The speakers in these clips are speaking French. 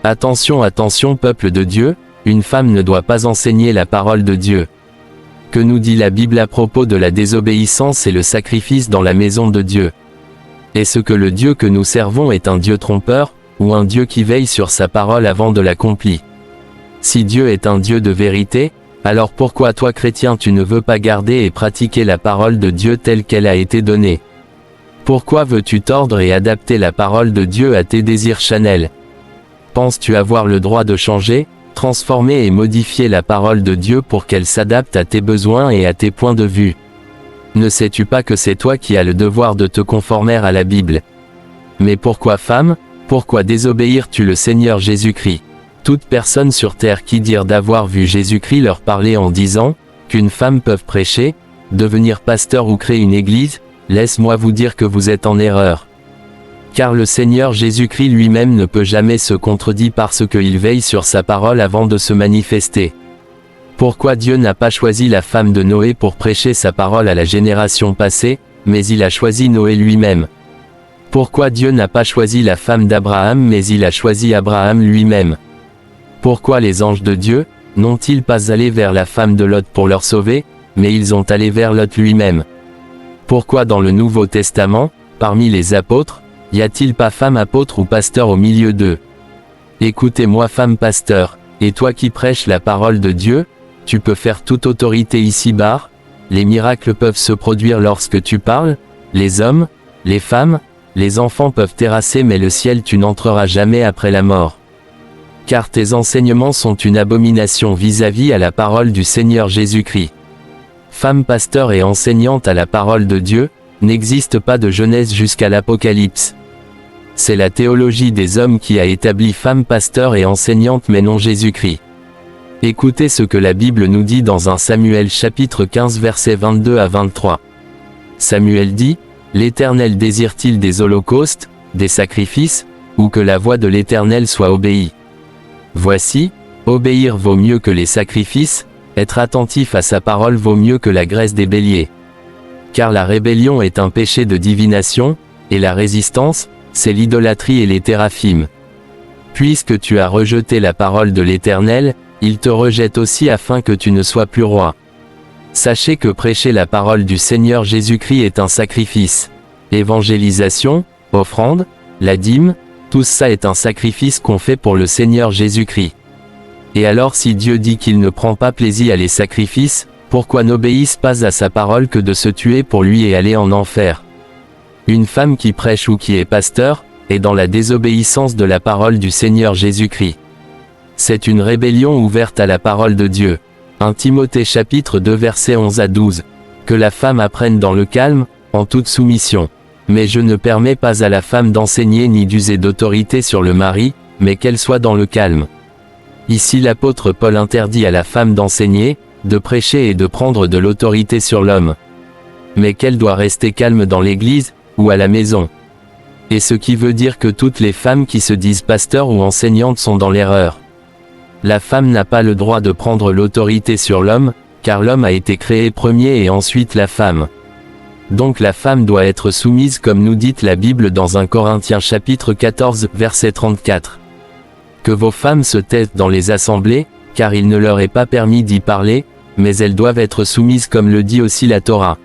Attention, attention peuple de Dieu, une femme ne doit pas enseigner la parole de Dieu. Que nous dit la Bible à propos de la désobéissance et le sacrifice dans la maison de Dieu? Est-ce que le Dieu que nous servons est un Dieu trompeur, ou un Dieu qui veille sur sa parole avant de l'accomplir? Si Dieu est un Dieu de vérité, alors pourquoi toi chrétien tu ne veux pas garder et pratiquer la parole de Dieu telle qu'elle a été donnée? Pourquoi veux-tu tordre et adapter la parole de Dieu à tes désirs charnels? Penses-tu avoir le droit de changer, transformer et modifier la parole de Dieu pour qu'elle s'adapte à tes besoins et à tes points de vue? Ne sais-tu pas que c'est toi qui as le devoir de te conformer à la Bible? Mais pourquoi femme, pourquoi désobéir-tu le Seigneur Jésus-Christ? Toute personne sur terre qui dire d'avoir vu Jésus-Christ leur parler en disant qu'une femme peut prêcher, devenir pasteur ou créer une église, laisse-moi vous dire que vous êtes en erreur. Car le Seigneur Jésus-Christ lui-même ne peut jamais se contredire parce qu'il veille sur sa parole avant de se manifester. Pourquoi Dieu n'a pas choisi la femme de Noé pour prêcher sa parole à la génération passée, mais il a choisi Noé lui-même? Pourquoi Dieu n'a pas choisi la femme d'Abraham mais il a choisi Abraham lui-même? Pourquoi les anges de Dieu n'ont-ils pas allé vers la femme de Lot pour leur sauver, mais ils ont allé vers Lot lui-même? Pourquoi dans le Nouveau Testament, parmi les apôtres, y a-t-il pas femme apôtre ou pasteur au milieu d'eux? Écoutez-moi femme pasteur, et toi qui prêches la parole de Dieu, tu peux faire toute autorité ici-bas, les miracles peuvent se produire lorsque tu parles, les hommes, les femmes, les enfants peuvent terrasser mais le ciel tu n'entreras jamais après la mort. Car tes enseignements sont une abomination vis-à-vis à la parole du Seigneur Jésus-Christ. Femme pasteur et enseignante à la parole de Dieu, n'existe pas de Genèse jusqu'à l'Apocalypse. C'est la théologie des hommes qui a établi femme pasteur et enseignante mais non Jésus-Christ. Écoutez ce que la Bible nous dit dans 1 Samuel chapitre 15 versets 22 à 23. Samuel dit, « L'Éternel désire-t-il des holocaustes, des sacrifices, ou que la voix de l'Éternel soit obéie? Voici, obéir vaut mieux que les sacrifices, être attentif à sa parole vaut mieux que la graisse des béliers. Car la rébellion est un péché de divination, et la résistance, c'est l'idolâtrie et les téraphimes. Puisque tu as rejeté la parole de l'Éternel, il te rejette aussi afin que tu ne sois plus roi. Sachez que prêcher la parole du Seigneur Jésus-Christ est un sacrifice. Évangélisation, offrande, la dîme, tout ça est un sacrifice qu'on fait pour le Seigneur Jésus-Christ. Et alors si Dieu dit qu'il ne prend pas plaisir à les sacrifices, pourquoi n'obéissent pas à sa parole que de se tuer pour lui et aller en enfer? Une femme qui prêche ou qui est pasteur, est dans la désobéissance de la parole du Seigneur Jésus-Christ. C'est une rébellion ouverte à la parole de Dieu. 1 Timothée chapitre 2 versets 11 à 12. Que la femme apprenne dans le calme, en toute soumission. Mais je ne permets pas à la femme d'enseigner ni d'user d'autorité sur le mari, mais qu'elle soit dans le calme. Ici l'apôtre Paul interdit à la femme d'enseigner, de prêcher et de prendre de l'autorité sur l'homme. Mais qu'elle doit rester calme dans l'église, ou à la maison. Et ce qui veut dire que toutes les femmes qui se disent pasteurs ou enseignantes sont dans l'erreur. La femme n'a pas le droit de prendre l'autorité sur l'homme, car l'homme a été créé premier et ensuite la femme. Donc la femme doit être soumise comme nous dit la Bible dans 1 Corinthiens chapitre 14 verset 34. Que vos femmes se taisent dans les assemblées, car il ne leur est pas permis d'y parler, mais elles doivent être soumises comme le dit aussi la Torah.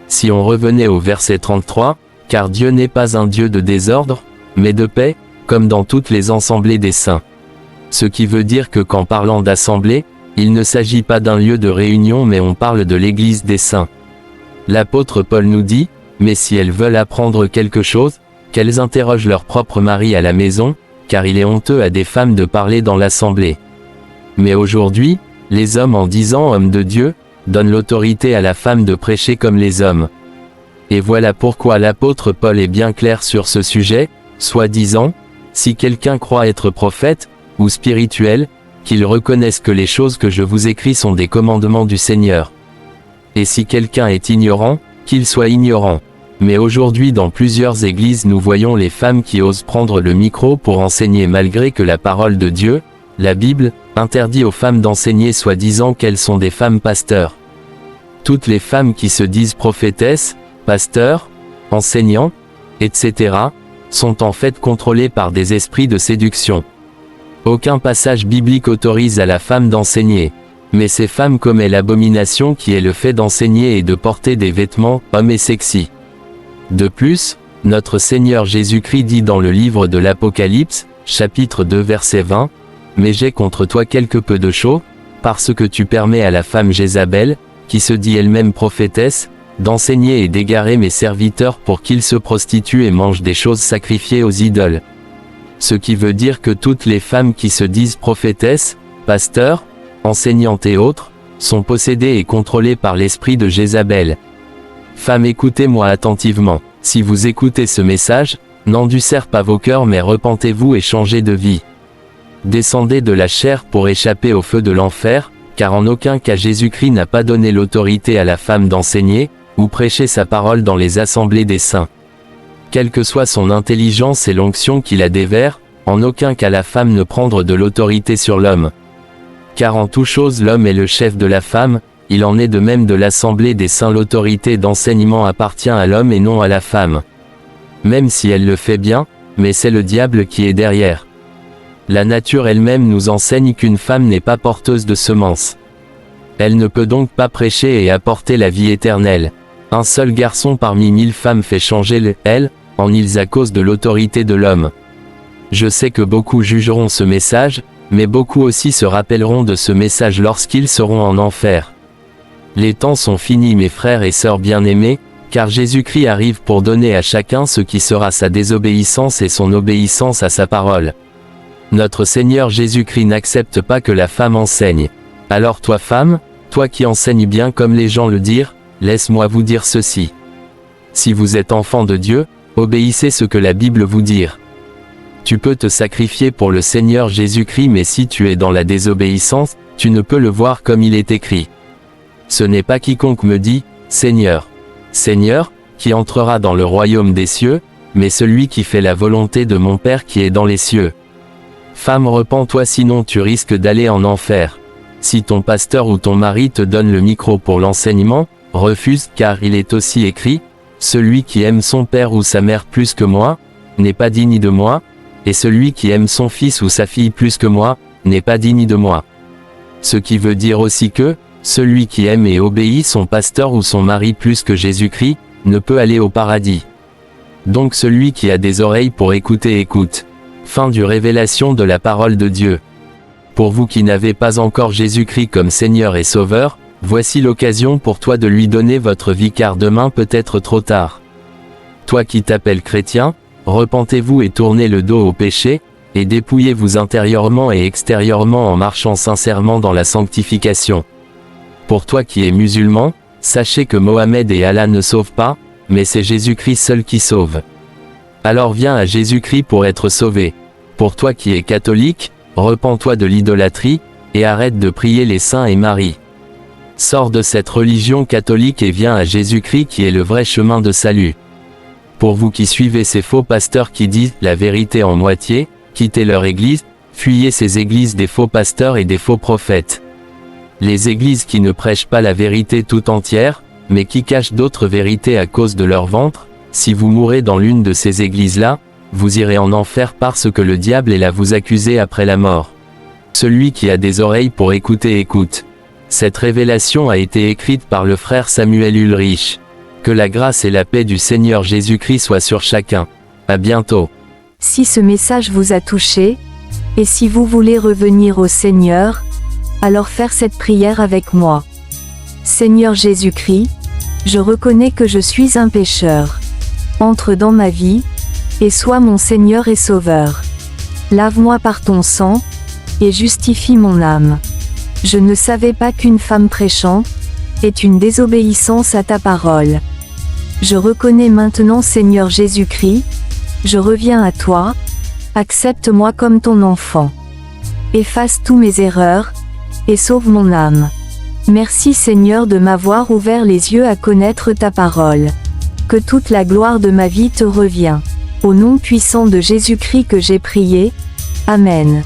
Si on revenait au verset 33, car Dieu n'est pas un Dieu de désordre, mais de paix, comme dans toutes les assemblées des saints. Ce qui veut dire que qu'en parlant d'assemblée, il ne s'agit pas d'un lieu de réunion mais on parle de l'église des saints. L'apôtre Paul nous dit, mais si elles veulent apprendre quelque chose, qu'elles interrogent leur propre mari à la maison, car il est honteux à des femmes de parler dans l'assemblée. Mais aujourd'hui, les hommes en disant homme de Dieu, donnent l'autorité à la femme de prêcher comme les hommes. Et voilà pourquoi l'apôtre Paul est bien clair sur ce sujet, soi-disant, si quelqu'un croit être prophète, ou spirituel, qu'il reconnaisse que les choses que je vous écris sont des commandements du Seigneur. Et si quelqu'un est ignorant, qu'il soit ignorant. Mais aujourd'hui dans plusieurs églises nous voyons les femmes qui osent prendre le micro pour enseigner malgré que la parole de Dieu, la Bible, interdit aux femmes d'enseigner soi-disant qu'elles sont des femmes pasteurs. Toutes les femmes qui se disent prophétesses, pasteurs, enseignants, etc., sont en fait contrôlées par des esprits de séduction. Aucun passage biblique autorise à la femme d'enseigner. Mais ces femmes commettent l'abomination qui est le fait d'enseigner et de porter des vêtements, hommes et sexy. De plus, notre Seigneur Jésus-Christ dit dans le livre de l'Apocalypse, chapitre 2 verset 20, « Mais j'ai contre toi quelque peu de chaud, parce que tu permets à la femme Jézabel, qui se dit elle-même prophétesse, d'enseigner et d'égarer mes serviteurs pour qu'ils se prostituent et mangent des choses sacrifiées aux idoles. » Ce qui veut dire que toutes les femmes qui se disent prophétesses, pasteurs, enseignantes et autres, sont possédées et contrôlées par l'esprit de Jézabel. Femmes, écoutez-moi attentivement. Si vous écoutez ce message, n'endurcez pas vos cœurs mais repentez-vous et changez de vie. Descendez de la chair pour échapper au feu de l'enfer, car en aucun cas Jésus-Christ n'a pas donné l'autorité à la femme d'enseigner, ou prêcher sa parole dans les assemblées des saints. Quelle que soit son intelligence et l'onction qui la dévers, en aucun cas la femme ne prendre de l'autorité sur l'homme. Car en toute chose l'homme est le chef de la femme, il en est de même de l'assemblée des saints. L'autorité d'enseignement appartient à l'homme et non à la femme. Même si elle le fait bien, mais c'est le diable qui est derrière. La nature elle-même nous enseigne qu'une femme n'est pas porteuse de semences. Elle ne peut donc pas prêcher et apporter la vie éternelle. Un seul garçon parmi 1000 femmes fait changer le « elle » en ils à cause de l'autorité de l'homme. Je sais que beaucoup jugeront ce message, mais beaucoup aussi se rappelleront de ce message lorsqu'ils seront en enfer. Les temps sont finis mes frères et sœurs bien-aimés, car Jésus-Christ arrive pour donner à chacun ce qui sera sa désobéissance et son obéissance à sa parole. Notre Seigneur Jésus-Christ n'accepte pas que la femme enseigne. Alors toi femme, toi qui enseignes bien comme les gens le dirent, laisse-moi vous dire ceci. Si vous êtes enfant de Dieu, obéissez ce que la Bible vous dit. Tu peux te sacrifier pour le Seigneur Jésus-Christ, mais si tu es dans la désobéissance, tu ne peux le voir comme il est écrit. Ce n'est pas quiconque me dit, Seigneur, Seigneur, qui entrera dans le royaume des cieux, mais celui qui fait la volonté de mon Père qui est dans les cieux. Femme, repens-toi, sinon tu risques d'aller en enfer. Si ton pasteur ou ton mari te donne le micro pour l'enseignement, refuse, car il est aussi écrit, celui qui aime son père ou sa mère plus que moi, n'est pas digne de moi, et celui qui aime son fils ou sa fille plus que moi, n'est pas digne de moi. Ce qui veut dire aussi que, celui qui aime et obéit son pasteur ou son mari plus que Jésus-Christ, ne peut aller au paradis. Donc celui qui a des oreilles pour écouter écoute. Fin du révélation de la parole de Dieu. Pour vous qui n'avez pas encore Jésus-Christ comme Seigneur et Sauveur, voici l'occasion pour toi de lui donner votre vie, car demain peut être trop tard. Toi qui t'appelles chrétien, repentez-vous et tournez le dos au péché, et dépouillez-vous intérieurement et extérieurement en marchant sincèrement dans la sanctification. Pour toi qui es musulman, sachez que Mohamed et Allah ne sauvent pas, mais c'est Jésus-Christ seul qui sauve. Alors viens à Jésus-Christ pour être sauvé. Pour toi qui es catholique, repens-toi de l'idolâtrie, et arrête de prier les saints et Marie. Sors de cette religion catholique et viens à Jésus-Christ qui est le vrai chemin de salut. Pour vous qui suivez ces faux pasteurs qui disent la vérité en moitié, quittez leur église, fuyez ces églises des faux pasteurs et des faux prophètes. Les églises qui ne prêchent pas la vérité tout entière, mais qui cachent d'autres vérités à cause de leur ventre, si vous mourrez dans l'une de ces églises-là, vous irez en enfer parce que le diable est là vous accuser après la mort. Celui qui a des oreilles pour écouter écoute. Cette révélation a été écrite par le frère Samuel Ulrich. Que la grâce et la paix du Seigneur Jésus-Christ soient sur chacun. À bientôt. Si ce message vous a touché, et si vous voulez revenir au Seigneur, alors faire cette prière avec moi. Seigneur Jésus-Christ, je reconnais que je suis un pécheur. Entre dans ma vie, et sois mon Seigneur et Sauveur. Lave-moi par ton sang, et justifie mon âme. Je ne savais pas qu'une femme prêchant est une désobéissance à ta parole. Je reconnais maintenant, Seigneur Jésus-Christ, je reviens à toi, accepte-moi comme ton enfant. Efface tous mes erreurs, et sauve mon âme. Merci Seigneur de m'avoir ouvert les yeux à connaître ta parole. Que toute la gloire de ma vie te revient. Au nom puissant de Jésus-Christ que j'ai prié. Amen.